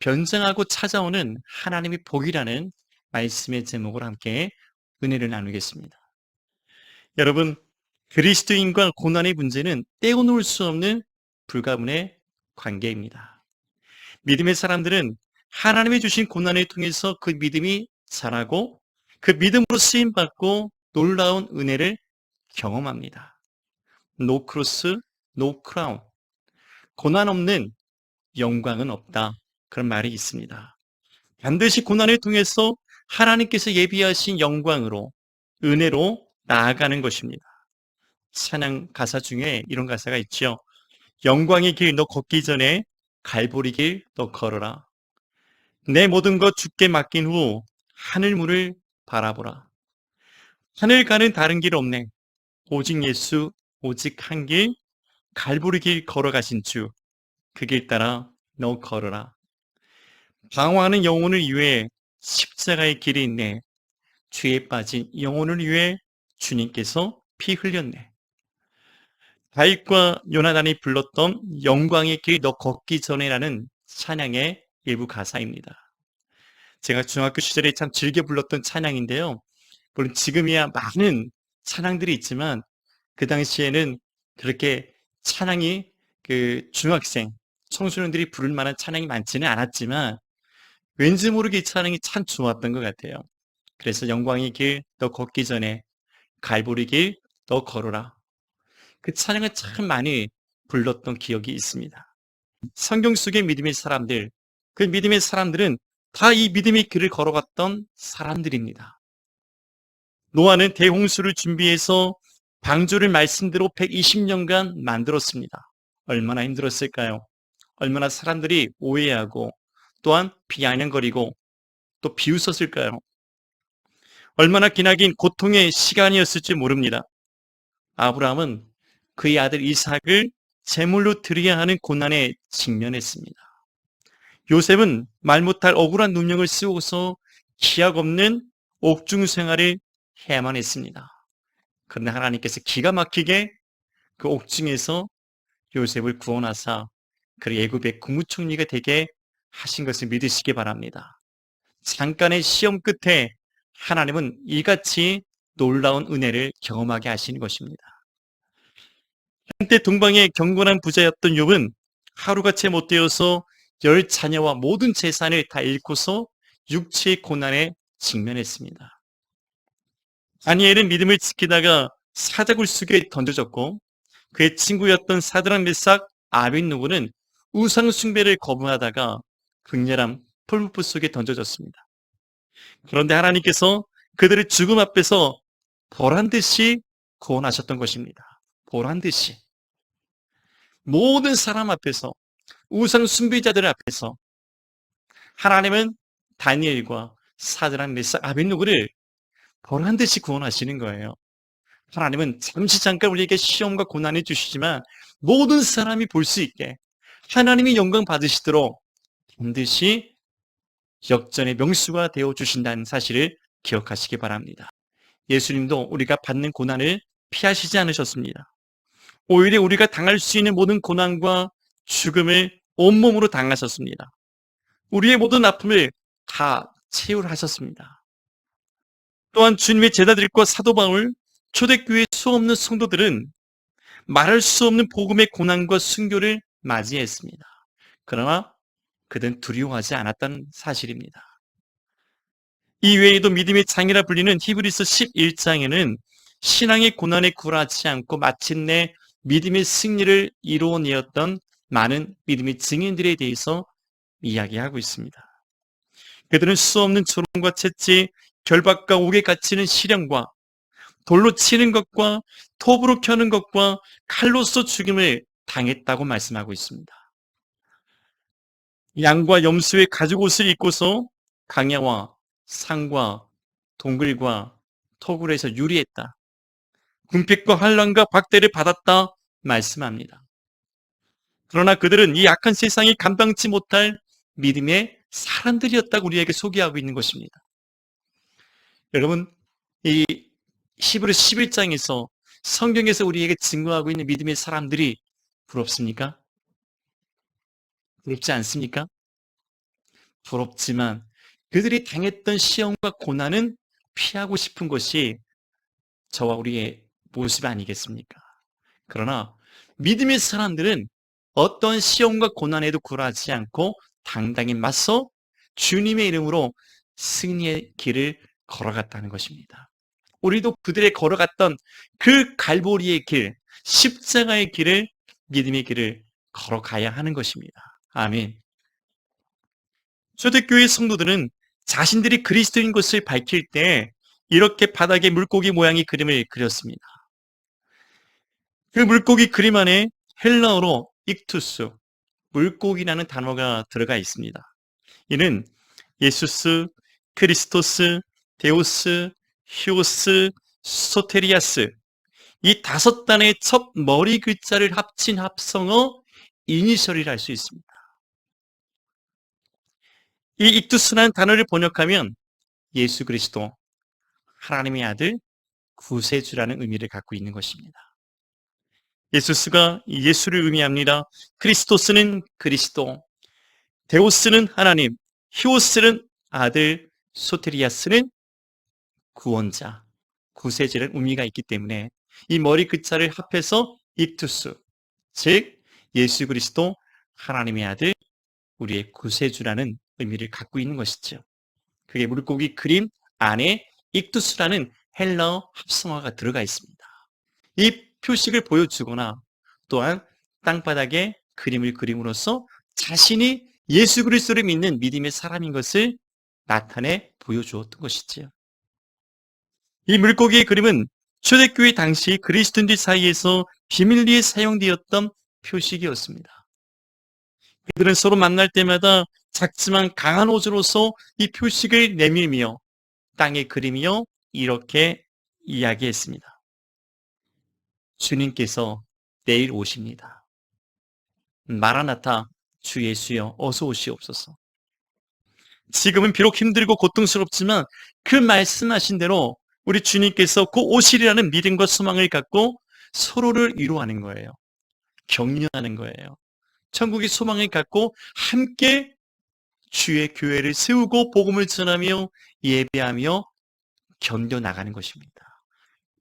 변장하고 찾아오는 하나님의 복이라는 말씀의 제목으로 함께 은혜를 나누겠습니다. 여러분, 그리스도인과 고난의 문제는 떼어놓을 수 없는 불가분의 관계입니다. 믿음의 사람들은 하나님이 주신 고난을 통해서 그 믿음이 자라고 그 믿음으로 쓰임받고 놀라운 은혜를 경험합니다. No cross, no crown. 고난 없는 영광은 없다. 그런 말이 있습니다. 반드시 고난을 통해서 하나님께서 예비하신 영광으로, 은혜로 나아가는 것입니다. 찬양 가사 중에 이런 가사가 있죠. 영광의 길 너 걷기 전에 갈보리 길 너 걸어라. 내 모든 것 주께 맡긴 후 하늘 문을 바라보라. 하늘 가는 다른 길 없네. 오직 예수, 오직 한 길, 갈보리 길 걸어가신 주. 그 길 따라 너 걸어라. 방황하는 영혼을 위해 십자가의 길이 있네. 죄에 빠진 영혼을 위해 주님께서 피 흘렸네. 다윗과 요나단이 불렀던 영광의 길 너 걷기 전에라는 찬양의 일부 가사입니다. 제가 중학교 시절에 참 즐겨 불렀던 찬양인데요. 물론 지금이야 많은 찬양들이 있지만 그 당시에는 그렇게 찬양이 중학생, 청소년들이 부를 만한 찬양이 많지는 않았지만 왠지 모르게 이 찬양이 참 좋았던 것 같아요. 그래서 영광의 길 너 걷기 전에 갈보리 길 너 걸어라. 그 찬양을 참 많이 불렀던 기억이 있습니다. 성경 속의 믿음의 사람들, 그 믿음의 사람들은 다 이 믿음의 길을 걸어갔던 사람들입니다. 노아는 대홍수를 준비해서 방주를 말씀대로 120년간 만들었습니다. 얼마나 힘들었을까요? 얼마나 사람들이 오해하고 또한 비아냥거리고 또 비웃었을까요? 얼마나 기나긴 고통의 시간이었을지 모릅니다. 아브라함은 그의 아들 이삭을 제물로 드려야 하는 고난에 직면했습니다. 요셉은 말 못할 억울한 누명을 쓰고서 기약 없는 옥중 생활을 해야만 했습니다. 그런데 하나님께서 기가 막히게 그 옥중에서 요셉을 구원하사 그를 애굽의 국무총리가 되게 하신 것을 믿으시기 바랍니다. 잠깐의 시험 끝에 하나님은 이같이 놀라운 은혜를 경험하게 하시는 것입니다. 한때 동방의 경건한 부자였던 욥은 하루가 채 못 되어서 10자녀와 모든 재산을 다 잃고서 육체의 고난에 직면했습니다. 다니엘은 믿음을 지키다가 사자굴 속에 던져졌고 그의 친구였던 사드락 메삭 아벳노고는 우상 숭배를 거부하다가 극렬한 풀무불 속에 던져졌습니다. 그런데 하나님께서 그들을 죽음 앞에서 보란 듯이 구원하셨던 것입니다. 보란 듯이. 모든 사람 앞에서, 우상 숭배자들 앞에서 하나님은 다니엘과 사드락 메삭 아벳노고를 보란 듯이 구원하시는 거예요. 하나님은 잠깐 우리에게 시험과 고난을 주시지만 모든 사람이 볼 수 있게 하나님이 영광 받으시도록 반드시 역전의 명수가 되어 주신다는 사실을 기억하시기 바랍니다. 예수님도 우리가 받는 고난을 피하시지 않으셨습니다. 오히려 우리가 당할 수 있는 모든 고난과 죽음을 온몸으로 당하셨습니다. 우리의 모든 아픔을 다 체휼하셨습니다. 또한 주님의 제자들과 사도 바울, 초대교회 수없는 성도들은 말할 수 없는 복음의 고난과 순교를 맞이했습니다. 그러나 그들은 두려워하지 않았다는 사실입니다. 이 외에도 믿음의 장이라 불리는 히브리서 11장에는 신앙의 고난에 굴하지 않고 마침내 믿음의 승리를 이루어내었던 많은 믿음의 증인들에 대해서 이야기하고 있습니다. 그들은 수없는 조롱과 채찍, 결박과 옥에 갇히는 시련과 돌로 치는 것과 톱으로 켜는 것과 칼로서 죽임을 당했다고 말씀하고 있습니다. 양과 염소의 가죽옷을 입고서 강야와 산과 동굴과 토굴에서 유리했다. 궁핍과 환난과 박대를 받았다 말씀합니다. 그러나 그들은 이 악한 세상이 감당치 못할 믿음의 사람들이었다고 우리에게 소개하고 있는 것입니다. 여러분, 이 히브리 11장에서 성경에서 우리에게 증거하고 있는 믿음의 사람들이 부럽습니까? 부럽지 않습니까? 부럽지만 그들이 당했던 시험과 고난은 피하고 싶은 것이 저와 우리의 모습 아니겠습니까? 그러나 믿음의 사람들은 어떤 시험과 고난에도 굴하지 않고 당당히 맞서 주님의 이름으로 승리의 길을 걸어갔다는 것입니다. 우리도 그들의 걸어갔던 그 갈보리의 길, 십자가의 길을, 믿음의 길을 걸어가야 하는 것입니다. 아멘. 초대교회 성도들은 자신들이 그리스도인 것을 밝힐 때 이렇게 바닥에 물고기 모양의 그림을 그렸습니다. 그 물고기 그림 안에 헬라어로 익투스, 물고기라는 단어가 들어가 있습니다. 이는 예수스, 크리스토스, 데우스, 히오스, 소테리아스, 이 다섯 단의 첫 머리 글자를 합친 합성어 이니셜이라 할 수 있습니다. 이 익투스라는 단어를 번역하면 예수 그리스도, 하나님의 아들, 구세주라는 의미를 갖고 있는 것입니다. 예수스가 예수를 의미합니다. 크리스토스는 그리스도, 데오스는 하나님, 히오스는 아들, 소테리아스는 구원자, 구세주라는 의미가 있기 때문에 이 머리 글자를 합해서 익투스, 즉 예수 그리스도 하나님의 아들, 우리의 구세주라는 의미를 갖고 있는 것이죠. 그게 물고기 그림 안에 익투스라는 헬라어 합성어가 들어가 있습니다. 이 표식을 보여주거나 또한 땅바닥에 그림을 그림으로써 자신이 예수 그리스도를 믿는 믿음의 사람인 것을 나타내 보여주었던 것이지요. 이 물고기의 그림은 초대교회 당시 그리스도인들 사이에서 비밀리에 사용되었던 표식이었습니다. 그들은 서로 만날 때마다 작지만 강한 옷으로서 이 표식을 내밀며 땅에 그리며 이렇게 이야기했습니다. 주님께서 내일 오십니다. 마라나타, 주 예수여 어서 오시옵소서. 지금은 비록 힘들고 고통스럽지만 그 말씀하신 대로 우리 주님께서 곧 오시리라는 믿음과 소망을 갖고 서로를 위로하는 거예요. 격려하는 거예요. 천국의 소망을 갖고 함께 주의 교회를 세우고 복음을 전하며 예배하며 견뎌나가는 것입니다.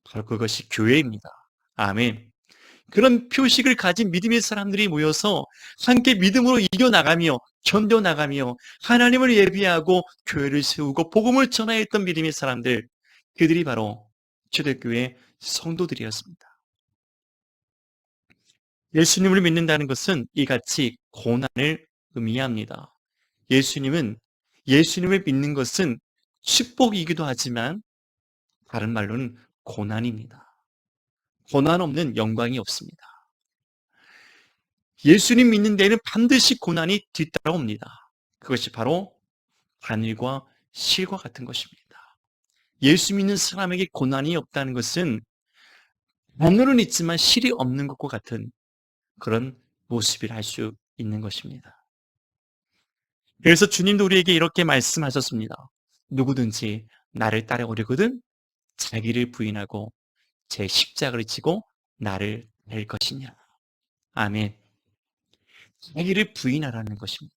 바로 그것이 교회입니다. 아멘. 그런 표식을 가진 믿음의 사람들이 모여서 함께 믿음으로 이겨나가며 견뎌나가며 하나님을 예배하고 교회를 세우고 복음을 전하였던 믿음의 사람들, 그들이 바로 초대교회 성도들이었습니다. 예수님을 믿는다는 것은 이같이 고난을 의미합니다. 예수님을 믿는 것은 축복이기도 하지만 다른 말로는 고난입니다. 고난 없는 영광이 없습니다. 예수님 믿는 데에는 반드시 고난이 뒤따라옵니다. 그것이 바로 바늘과 실과 같은 것입니다. 예수 믿는 사람에게 고난이 없다는 것은 바늘은 있지만 실이 없는 것과 같은 그런 모습이라 할 수 있는 것입니다. 그래서 주님도 우리에게 이렇게 말씀하셨습니다. 누구든지 나를 따라오려거든 자기를 부인하고 제 십자가를 지고 나를 낼 것이냐. 아멘. 자기를 부인하라는 것입니다.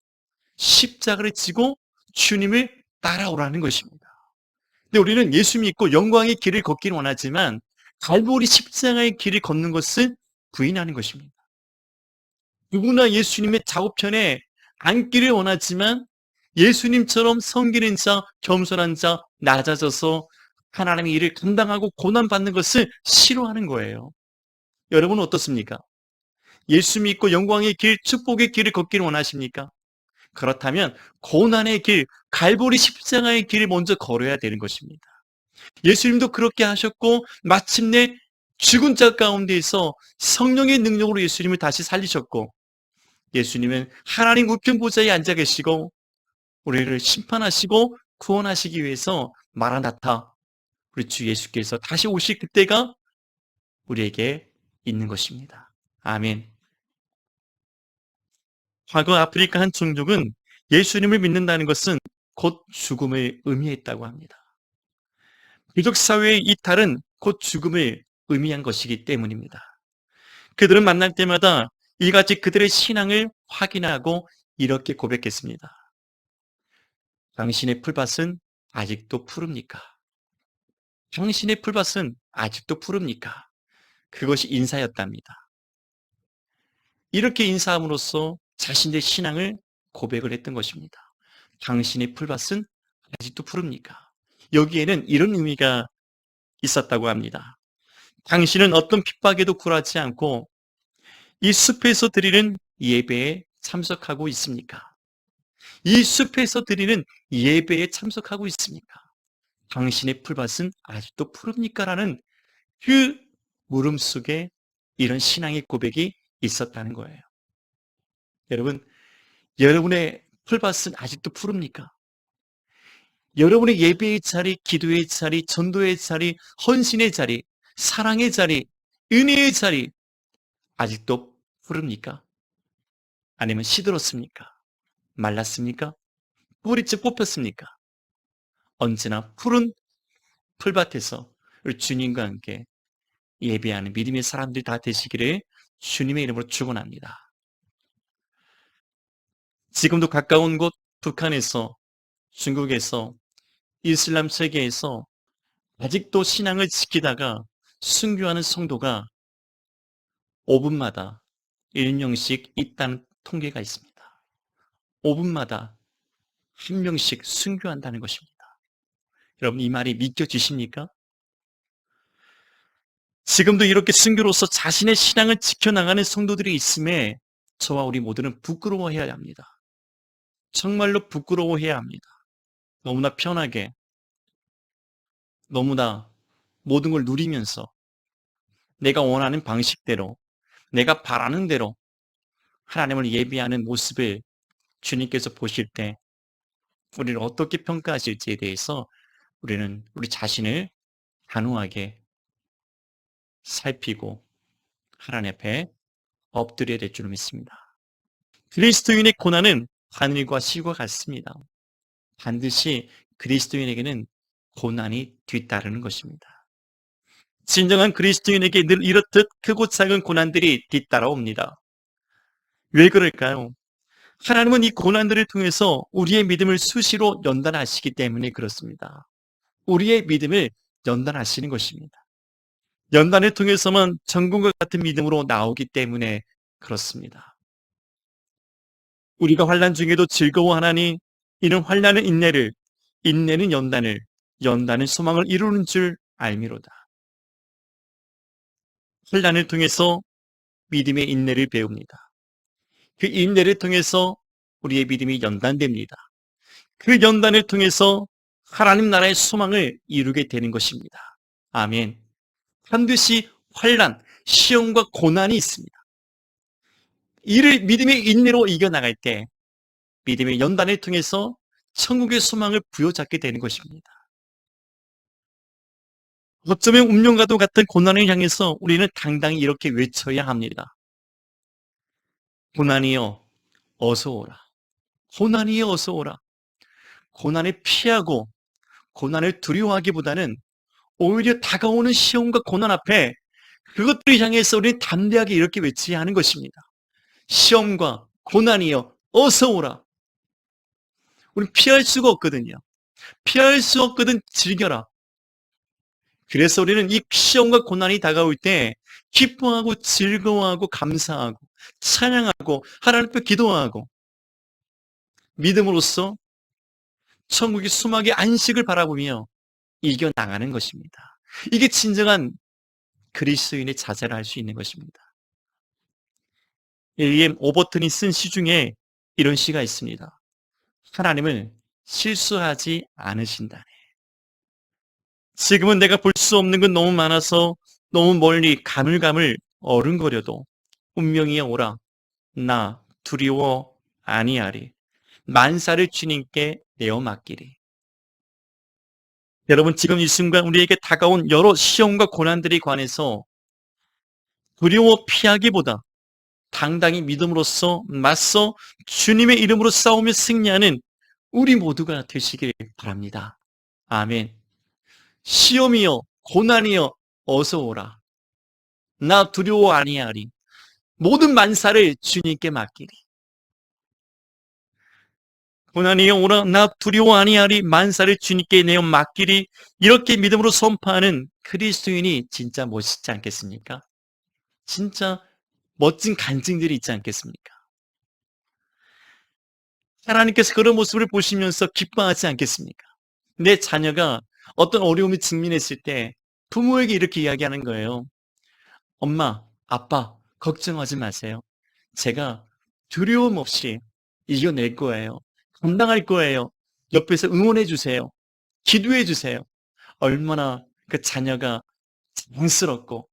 십자가를 지고 주님을 따라오라는 것입니다. 근데 우리는 예수 믿고 영광의 길을 걷기를 원하지만 갈보리 십자가의 길을 걷는 것을 부인하는 것입니다. 누구나 예수님의 작업편에 앉기를 원하지만 예수님처럼 섬기는 자, 겸손한 자, 낮아져서 하나님의 일을 감당하고 고난받는 것을 싫어하는 거예요. 여러분은 어떻습니까? 예수 믿고 영광의 길, 축복의 길을 걷기를 원하십니까? 그렇다면 고난의 길, 갈보리 십자가의 길을 먼저 걸어야 되는 것입니다. 예수님도 그렇게 하셨고 마침내 죽은 자 가운데에서 성령의 능력으로 예수님을 다시 살리셨고 예수님은 하나님 우편 보좌에 앉아 계시고 우리를 심판하시고 구원하시기 위해서 마라나타, 우리 주 예수께서 다시 오실 그때가 우리에게 있는 것입니다. 아멘. 과거 아프리카 한 종족은 예수님을 믿는다는 것은 곧 죽음을 의미했다고 합니다. 귀족 사회의 이탈은 곧 죽음을 의미한 것이기 때문입니다. 그들은 만날 때마다 이같이 그들의 신앙을 확인하고 이렇게 고백했습니다. 당신의 풀밭은 아직도 푸릅니까? 당신의 풀밭은 아직도 푸릅니까? 그것이 인사였답니다. 이렇게 인사함으로써 자신의 신앙을 고백을 했던 것입니다. 당신의 풀밭은 아직도 푸릅니까? 여기에는 이런 의미가 있었다고 합니다. 당신은 어떤 핍박에도 굴하지 않고 이 숲에서 드리는 예배에 참석하고 있습니까? 이 숲에서 드리는 예배에 참석하고 있습니까? 당신의 풀밭은 아직도 푸릅니까? 라는 그 물음 속에 이런 신앙의 고백이 있었다는 거예요. 여러분, 여러분의 풀밭은 아직도 푸릅니까? 여러분의 예배의 자리, 기도의 자리, 전도의 자리, 헌신의 자리, 사랑의 자리, 은혜의 자리 아직도 푸릅니까? 아니면 시들었습니까? 말랐습니까? 뿌리째 뽑혔습니까? 언제나 푸른 풀밭에서 우리 주님과 함께 예배하는 믿음의 사람들이 다 되시기를 주님의 이름으로 축원합니다. 지금도 가까운 곳 북한에서, 중국에서, 이슬람 세계에서 아직도 신앙을 지키다가 순교하는 성도가 5분마다 1명씩 있다는 통계가 있습니다. 5분마다 한 명씩 순교한다는 것입니다. 여러분, 이 말이 믿겨지십니까? 지금도 이렇게 순교로서 자신의 신앙을 지켜나가는 성도들이 있음에 저와 우리 모두는 부끄러워해야 합니다. 정말로 부끄러워해야 합니다. 너무나 편하게, 너무나 모든 걸 누리면서 내가 원하는 방식대로, 내가 바라는 대로 하나님을 예배하는 모습을 주님께서 보실 때 우리를 어떻게 평가하실지에 대해서 우리는 우리 자신을 단호하게 살피고 하나님 앞에 엎드려야 될 줄 믿습니다. 그리스도인의 고난은 하늘과 시와 같습니다. 반드시 그리스도인에게는 고난이 뒤따르는 것입니다. 진정한 그리스도인에게 늘 이렇듯 크고 작은 고난들이 뒤따라옵니다. 왜 그럴까요? 하나님은 이 고난들을 통해서 우리의 믿음을 수시로 연단하시기 때문에 그렇습니다. 우리의 믿음을 연단하시는 것입니다. 연단을 통해서만 전군과 같은 믿음으로 나오기 때문에 그렇습니다. 우리가 환난 중에도 즐거워하나니 이는 환난은 인내를, 인내는 연단을, 연단은 소망을 이루는 줄 알미로다. 환난을 통해서 믿음의 인내를 배웁니다. 그 인내를 통해서 우리의 믿음이 연단됩니다. 그 연단을 통해서 하나님 나라의 소망을 이루게 되는 것입니다. 아멘. 반드시 환난, 시험과 고난이 있습니다. 이를 믿음의 인내로 이겨나갈 때 믿음의 연단을 통해서 천국의 소망을 부여잡게 되는 것입니다. 어쩌면 운명과도 같은 고난을 향해서 우리는 당당히 이렇게 외쳐야 합니다. 고난이여 어서 오라. 고난이여 어서 오라. 고난을 피하고 고난을 두려워하기보다는 오히려 다가오는 시험과 고난 앞에 그것들을 향해서 우리는 담대하게 이렇게 외쳐야 하는 것입니다. 시험과 고난이여 어서 오라. 우리는 피할 수가 없거든요. 피할 수 없거든 즐겨라. 그래서 우리는 이 시험과 고난이 다가올 때 기뻐하고 즐거워하고 감사하고 찬양하고 하나님 앞에 기도하고 믿음으로써 천국의 수막의 안식을 바라보며 이겨나가는 것입니다. 이게 진정한 그리스도인의 자세를 할 수 있는 것입니다. 윌리엄 오버튼이 쓴 시 중에 이런 시가 있습니다. 하나님을 실수하지 않으신다네. 지금은 내가 볼 수 없는 건 너무 많아서 너무 멀리 가물가물 어른거려도 운명이여 오라. 나 두려워 아니하리. 만사를 주님께 내어 맡기리. 여러분, 지금 이 순간 우리에게 다가온 여러 시험과 고난들에 관해서 두려워 피하기보다 당당히 믿음으로써 맞서 주님의 이름으로 싸우며 승리하는 우리 모두가 되시길 바랍니다. 아멘. 시험이여 고난이여 어서 오라. 나 두려워 아니하리. 모든 만사를 주님께 맡기리. 고난이 오라 나 두려워 아니하리 만사를 주님께 내어 맡기리 이렇게 믿음으로 선포하는 그리스도인이 진짜 멋있지 않겠습니까? 진짜 멋진 간증들이 있지 않겠습니까? 하나님께서 그런 모습을 보시면서 기뻐하지 않겠습니까? 내 자녀가 어떤 어려움을 직면했을 때 부모에게 이렇게 이야기하는 거예요. 엄마, 아빠, 걱정하지 마세요. 제가 두려움 없이 이겨낼 거예요. 감당할 거예요. 옆에서 응원해 주세요. 기도해 주세요. 얼마나 그 자녀가 자랑스럽고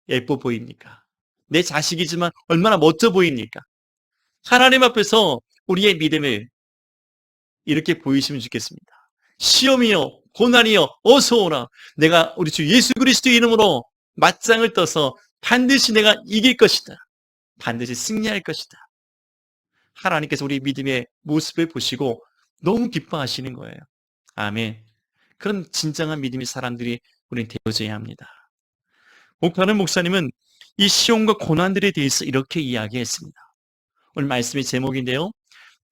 예뻐 보입니까? 내 자식이지만 얼마나 멋져 보입니까? 하나님 앞에서 우리의 믿음을 이렇게 보이시면 좋겠습니다. 시험이여, 고난이여, 어서 오라. 내가 우리 주 예수 그리스도의 이름으로 맞짱을 떠서 반드시 내가 이길 것이다. 반드시 승리할 것이다. 하나님께서 우리 믿음의 모습을 보시고 너무 기뻐하시는 거예요. 아멘. 그런 진정한 믿음의 사람들이 우리는 되어져야 합니다. 옥하는 목사님은 이 시험과 고난들에 대해서 이렇게 이야기했습니다. 오늘 말씀의 제목인데요.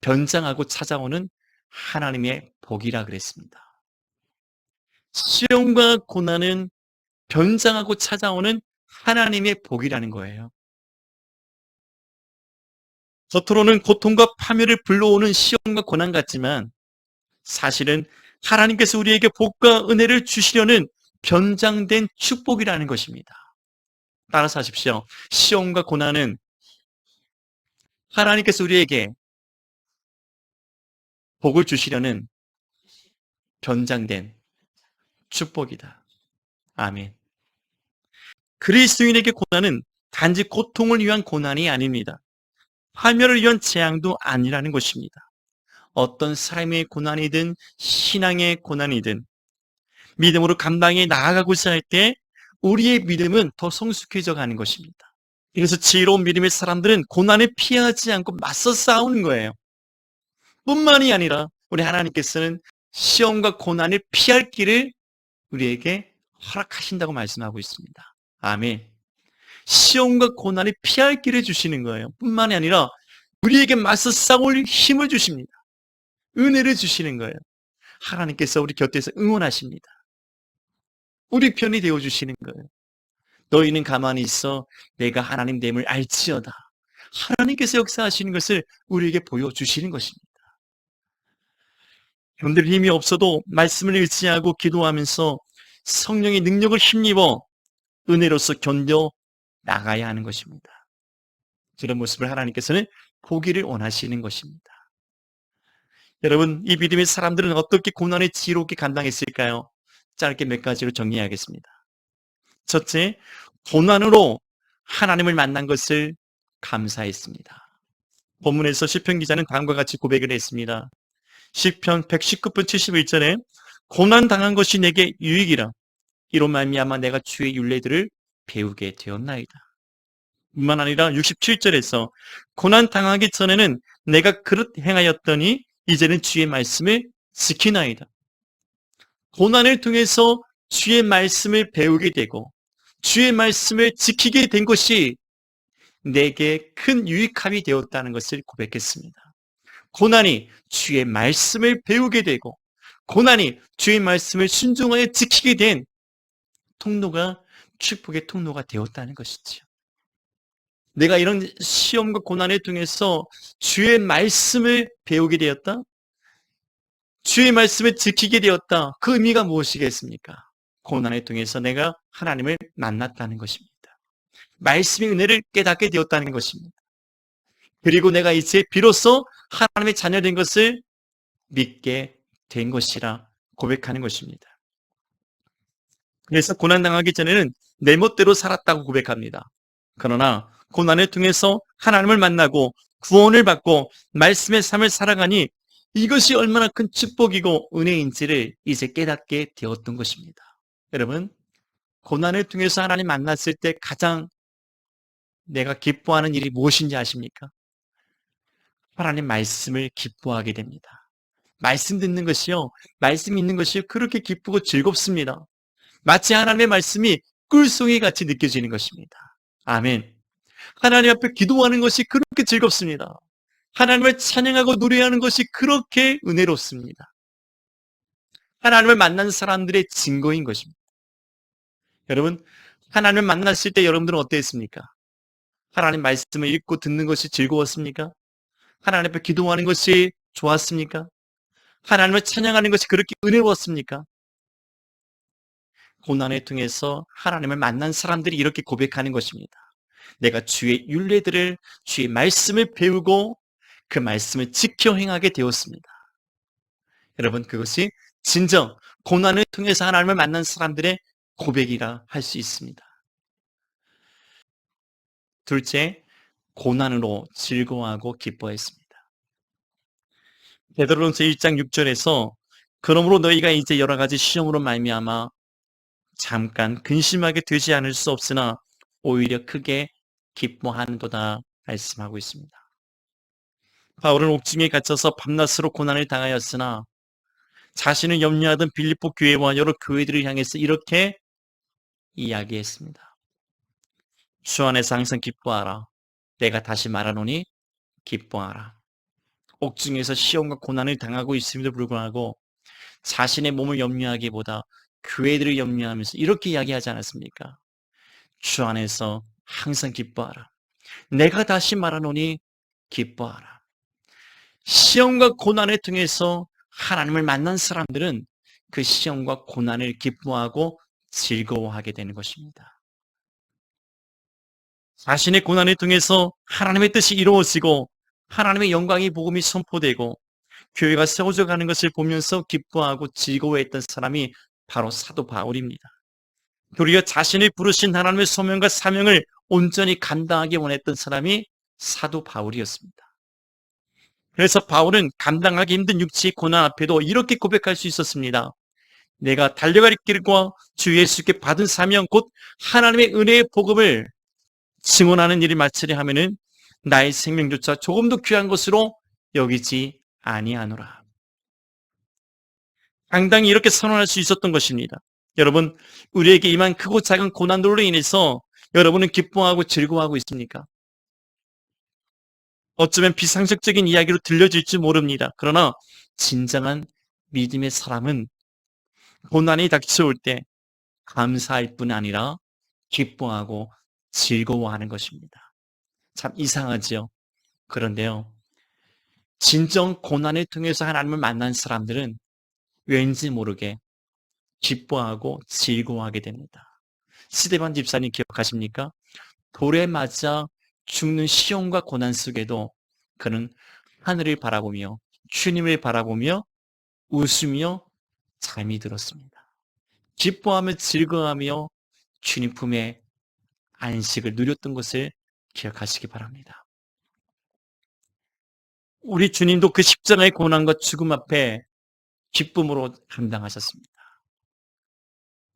변장하고 찾아오는 하나님의 복이라 그랬습니다. 시험과 고난은 변장하고 찾아오는 하나님의 복이라는 거예요. 겉으로는 고통과 파멸을 불러오는 시험과 고난 같지만 사실은 하나님께서 우리에게 복과 은혜를 주시려는 변장된 축복이라는 것입니다. 따라서 하십시오. 시험과 고난은 하나님께서 우리에게 복을 주시려는 변장된 축복이다. 아멘. 그리스도인에게 고난은 단지 고통을 위한 고난이 아닙니다. 파멸을 위한 재앙도 아니라는 것입니다. 어떤 삶의 고난이든 신앙의 고난이든 믿음으로 감당해 나아가고자 할 때 우리의 믿음은 더 성숙해져 가는 것입니다. 그래서 지혜로운 믿음의 사람들은 고난을 피하지 않고 맞서 싸우는 거예요. 뿐만이 아니라 우리 하나님께서는 시험과 고난을 피할 길을 우리에게 허락하신다고 말씀하고 있습니다. 아멘. 시험과 고난을 피할 길을 주시는 거예요. 뿐만이 아니라 우리에게 맞서 싸울 힘을 주십니다. 은혜를 주시는 거예요. 하나님께서 우리 곁에서 응원하십니다. 우리 편이 되어주시는 거예요. 너희는 가만히 있어 내가 하나님 됨을 알지어다. 하나님께서 역사하시는 것을 우리에게 보여주시는 것입니다. 여러분들 힘이 없어도 말씀을 의지하고 기도하면서 성령의 능력을 힘입어 은혜로서 견뎌 나가야 하는 것입니다. 그런 모습을 하나님께서는 보기를 원하시는 것입니다. 여러분, 이 믿음의 사람들은 어떻게 고난을 지혜롭게 감당했을까요? 짧게 몇 가지로 정리하겠습니다. 첫째, 고난으로 하나님을 만난 것을 감사했습니다. 본문에서 시편 기자는 다음과 같이 고백을 했습니다. 시편 119편 71절에 고난 당한 것이 내게 유익이라 이로 말미암아 내가 주의 율례들을 배우게 되었나이다. 뿐만 아니라 67절에서 고난 당하기 전에는 내가 그릇 행하였더니 이제는 주의 말씀을 지키나이다. 고난을 통해서 주의 말씀을 배우게 되고 주의 말씀을 지키게 된 것이 내게 큰 유익함이 되었다는 것을 고백했습니다. 고난이 주의 말씀을 배우게 되고 고난이 주의 말씀을 순종하여 지키게 된 통로가 축복의 통로가 되었다는 것이지요. 내가 이런 시험과 고난을 통해서 주의 말씀을 배우게 되었다? 주의 말씀을 지키게 되었다. 그 의미가 무엇이겠습니까? 고난을 통해서 내가 하나님을 만났다는 것입니다. 말씀의 은혜를 깨닫게 되었다는 것입니다. 그리고 내가 이제 비로소 하나님의 자녀된 것을 믿게 된 것이라 고백하는 것입니다. 그래서 고난당하기 전에는 내 멋대로 살았다고 고백합니다. 그러나 고난을 통해서 하나님을 만나고 구원을 받고 말씀의 삶을 살아가니 이것이 얼마나 큰 축복이고 은혜인지를 이제 깨닫게 되었던 것입니다. 여러분, 고난을 통해서 하나님 만났을 때 가장 내가 기뻐하는 일이 무엇인지 아십니까? 하나님 말씀을 기뻐하게 됩니다. 말씀 듣는 것이요, 말씀 있는 것이 그렇게 기쁘고 즐겁습니다. 마치 하나님의 말씀이 꿀송이 같이 느껴지는 것입니다. 아멘. 하나님 앞에 기도하는 것이 그렇게 즐겁습니다. 하나님을 찬양하고 노래하는 것이 그렇게 은혜롭습니다. 하나님을 만난 사람들의 증거인 것입니다. 여러분, 하나님을 만났을 때 여러분들은 어땠습니까? 하나님 말씀을 읽고 듣는 것이 즐거웠습니까? 하나님 앞에 기도하는 것이 좋았습니까? 하나님을 찬양하는 것이 그렇게 은혜로웠습니까? 고난을 통해서 하나님을 만난 사람들이 이렇게 고백하는 것입니다. 내가 주의 율례들을, 주의 말씀을 배우고 그 말씀을 지켜 행하게 되었습니다. 여러분, 그것이 진정 고난을 통해서 하나님을 만난 사람들의 고백이라 할 수 있습니다. 둘째, 고난으로 즐거워하고 기뻐했습니다. 베드로전서 1장 6절에서 그러므로 너희가 이제 여러 가지 시험으로 말미암아 잠깐 근심하게 되지 않을 수 없으나 오히려 크게 기뻐하는도다 말씀하고 있습니다. 바울은 옥중에 갇혀서 밤낮으로 고난을 당하였으나 자신을 염려하던 빌립보 교회와 여러 교회들을 향해서 이렇게 이야기했습니다. 주 안에서 항상 기뻐하라. 내가 다시 말하노니 기뻐하라. 옥중에서 시험과 고난을 당하고 있음에도 불구하고 자신의 몸을 염려하기보다 교회들을 염려하면서 이렇게 이야기하지 않았습니까? 주 안에서 항상 기뻐하라. 내가 다시 말하노니 기뻐하라. 시험과 고난을 통해서 하나님을 만난 사람들은 그 시험과 고난을 기뻐하고 즐거워하게 되는 것입니다. 자신의 고난을 통해서 하나님의 뜻이 이루어지고 하나님의 영광이 복음이 선포되고 교회가 세워져 가는 것을 보면서 기뻐하고 즐거워했던 사람이 바로 사도 바울입니다. 도리어 자신을 부르신 하나님의 소명과 사명을 온전히 감당하기 원했던 사람이 사도 바울이었습니다. 그래서 바울은 감당하기 힘든 육체의 고난 앞에도 이렇게 고백할 수 있었습니다. 내가 달려갈 길과 주 예수께 받은 사명 곧 하나님의 은혜의 복음을 증언하는 일을 마치려 하면은 나의 생명조차 조금도 귀한 것으로 여기지 아니하노라. 당당히 이렇게 선언할 수 있었던 것입니다. 여러분, 우리에게 임한 크고 작은 고난들로 인해서 여러분은 기뻐하고 즐거워하고 있습니까? 어쩌면 비상식적인 이야기로 들려질지 모릅니다. 그러나 진정한 믿음의 사람은 고난이 닥쳐올 때 감사할 뿐 아니라 기뻐하고 즐거워하는 것입니다. 참 이상하지요. 그런데요, 진정 고난을 통해서 하나님을 만난 사람들은 왠지 모르게 기뻐하고 즐거워하게 됩니다. 스데반 집사님 기억하십니까? 돌에 맞아 죽는 시험과 고난 속에도 그는 하늘을 바라보며 주님을 바라보며 웃으며 잠이 들었습니다. 기뻐하며 즐거워하며 주님 품에 안식을 누렸던 것을 기억하시기 바랍니다. 우리 주님도 그 십자가의 고난과 죽음 앞에 기쁨으로 감당하셨습니다.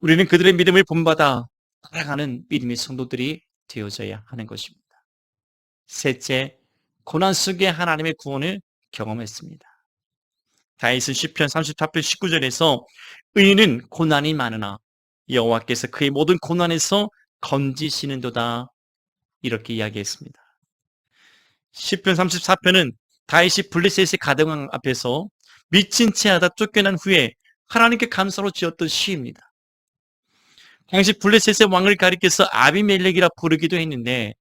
우리는 그들의 믿음을 본받아 따라가는 믿음의 성도들이 되어져야 하는 것입니다. 셋째, 고난 속에 하나님의 구원을 경험했습니다. 다윗은 시편 34편 19절에서 의인은 고난이 많으나 여호와께서 그의 모든 고난에서 건지시는도다 이렇게 이야기했습니다. 시편 34편은 다윗이 블레셋의 가대왕 앞에서 미친 채 하다 쫓겨난 후에 하나님께 감사로 지었던 시입니다. 당시 블레셋의 왕을 가리켜서 아비멜렉이라 부르기도 했는데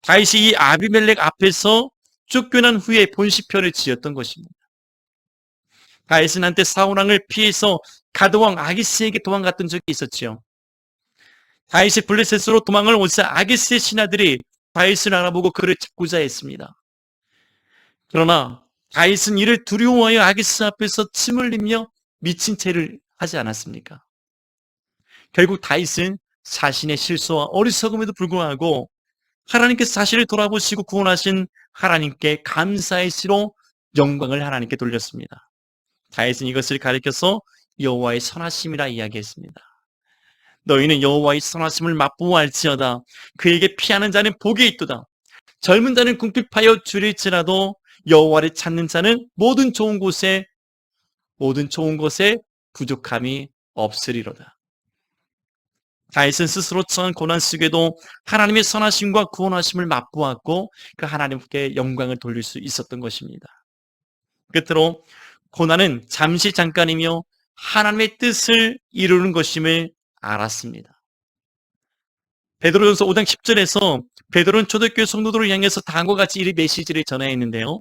다윗이 이 아비멜렉 앞에서 쫓겨난 후에 본시편을 지었던 것입니다. 다윗은 한때 사울왕을 피해서 가드왕 아기스에게 도망갔던 적이 있었죠. 다윗이 블레셋으로 도망을 오자 아기스의 신하들이 다윗을 알아보고 그를 찾고자 했습니다. 그러나 다윗은 이를 두려워하여 아기스 앞에서 침을 흘리며 미친 채를 하지 않았습니까? 결국 다윗은 자신의 실수와 어리석음에도 불구하고 하나님께서 자신을 돌아보시고 구원하신 하나님께 감사의 시로 영광을 하나님께 돌렸습니다. 다윗은 이것을 가리켜서 여호와의 선하심이라 이야기했습니다. 너희는 여호와의 선하심을 맛보아할지어다. 그에게 피하는 자는 복이 있도다. 젊은 자는 궁핍하여 줄일지라도 여호와를 찾는 자는 모든 좋은 것에 부족함이 없으리로다. 다윗은 스스로 처한 고난 속에도 하나님의 선하심과 구원하심을 맛보았고 그 하나님께 영광을 돌릴 수 있었던 것입니다. 끝으로 고난은 잠시 잠깐이며 하나님의 뜻을 이루는 것임을 알았습니다. 베드로전서 5장 10절에서 베드로는 초대교회 성도들을 향해서 다음과 같이 이 메시지를 전해했는데요.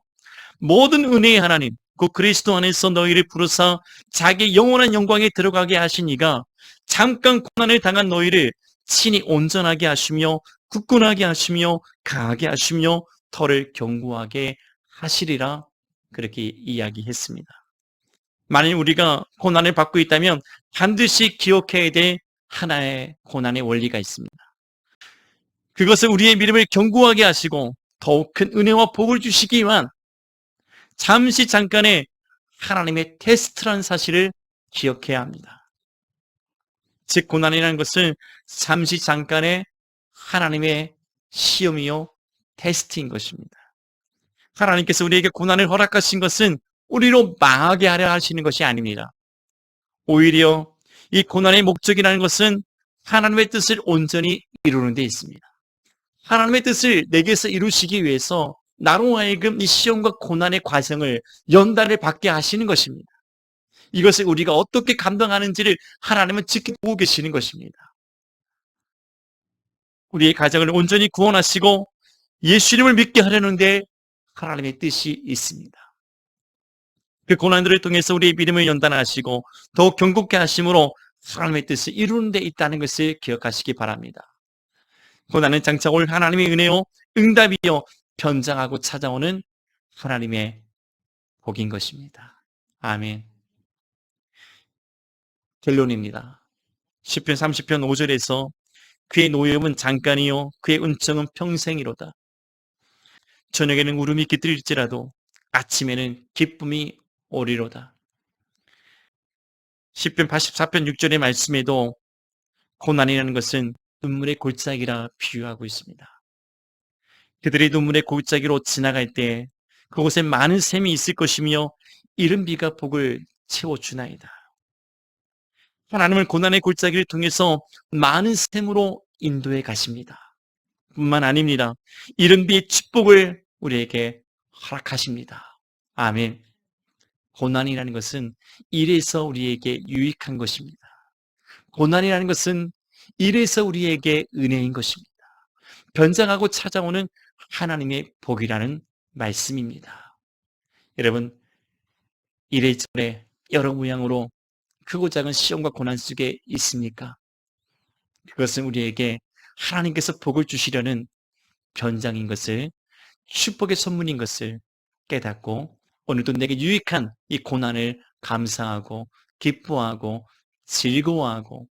모든 은혜의 하나님, 그 그리스도 안에서 너희를 부르사 자기 영원한 영광에 들어가게 하신 이가 잠깐 고난을 당한 너희를 친히 온전하게 하시며 굳건하게 하시며 강하게 하시며 터를 견고하게 하시리라, 그렇게 이야기했습니다. 만일 우리가 고난을 받고 있다면 반드시 기억해야 될 하나의 고난의 원리가 있습니다. 그것은 우리의 믿음을 견고하게 하시고 더욱 큰 은혜와 복을 주시기 위한 잠시 잠깐의 하나님의 테스트라는 사실을 기억해야 합니다. 즉 고난이라는 것은 잠시 잠깐의 하나님의 시험이요 테스트인 것입니다. 하나님께서 우리에게 고난을 허락하신 것은 우리로 망하게 하려 하시는 것이 아닙니다. 오히려 이 고난의 목적이라는 것은 하나님의 뜻을 온전히 이루는 데 있습니다. 하나님의 뜻을 내게서 이루시기 위해서 나로 하여금 이 시험과 고난의 과정을 연단을 받게 하시는 것입니다. 이것을 우리가 어떻게 감당하는지를 하나님은 지켜보고 계시는 것입니다. 우리의 가정을 온전히 구원하시고 예수님을 믿게 하려는데 하나님의 뜻이 있습니다. 그 고난들을 통해서 우리의 믿음을 연단하시고 더욱 견고케 하심으로 하나님의 뜻을 이루는 데 있다는 것을 기억하시기 바랍니다. 고난은 장차 올 하나님의 은혜요 응답이요 변장하고 찾아오는 하나님의 복인 것입니다. 아멘. 결론입니다. 시편 30편 5절에서 그의 노염은 잠깐이요 그의 은총은 평생이로다. 저녁에는 울음이 깃들일지라도 아침에는 기쁨이 오리로다. 시편 84편 6절의 말씀에도 고난이라는 것은 눈물의 골짜기라 비유하고 있습니다. 그들이 눈물의 골짜기로 지나갈 때 그곳에 많은 샘이 있을 것이며 이른 비가 복을 채워주나이다. 하나님은 고난의 골짜기를 통해서 많은 샘으로 인도해 가십니다. 뿐만 아닙니다. 이른 비의 축복을 우리에게 허락하십니다. 아멘. 고난이라는 것은 이래서 우리에게 유익한 것입니다. 고난이라는 것은 이래서 우리에게 은혜인 것입니다. 변장하고 찾아오는 하나님의 복이라는 말씀입니다. 여러분, 이래저래 여러 모양으로 크고 작은 시험과 고난 속에 있습니까? 그것은 우리에게 하나님께서 복을 주시려는 변장인 것을, 축복의 선물인 것을 깨닫고 오늘도 내게 유익한 이 고난을 감사하고 기뻐하고 즐거워하고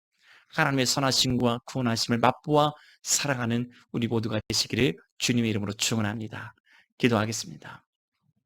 하나님의 선하심과 구원하심을 맛보아 살아가는 우리 모두가 되시기를 주님의 이름으로 축원합니다. 기도하겠습니다.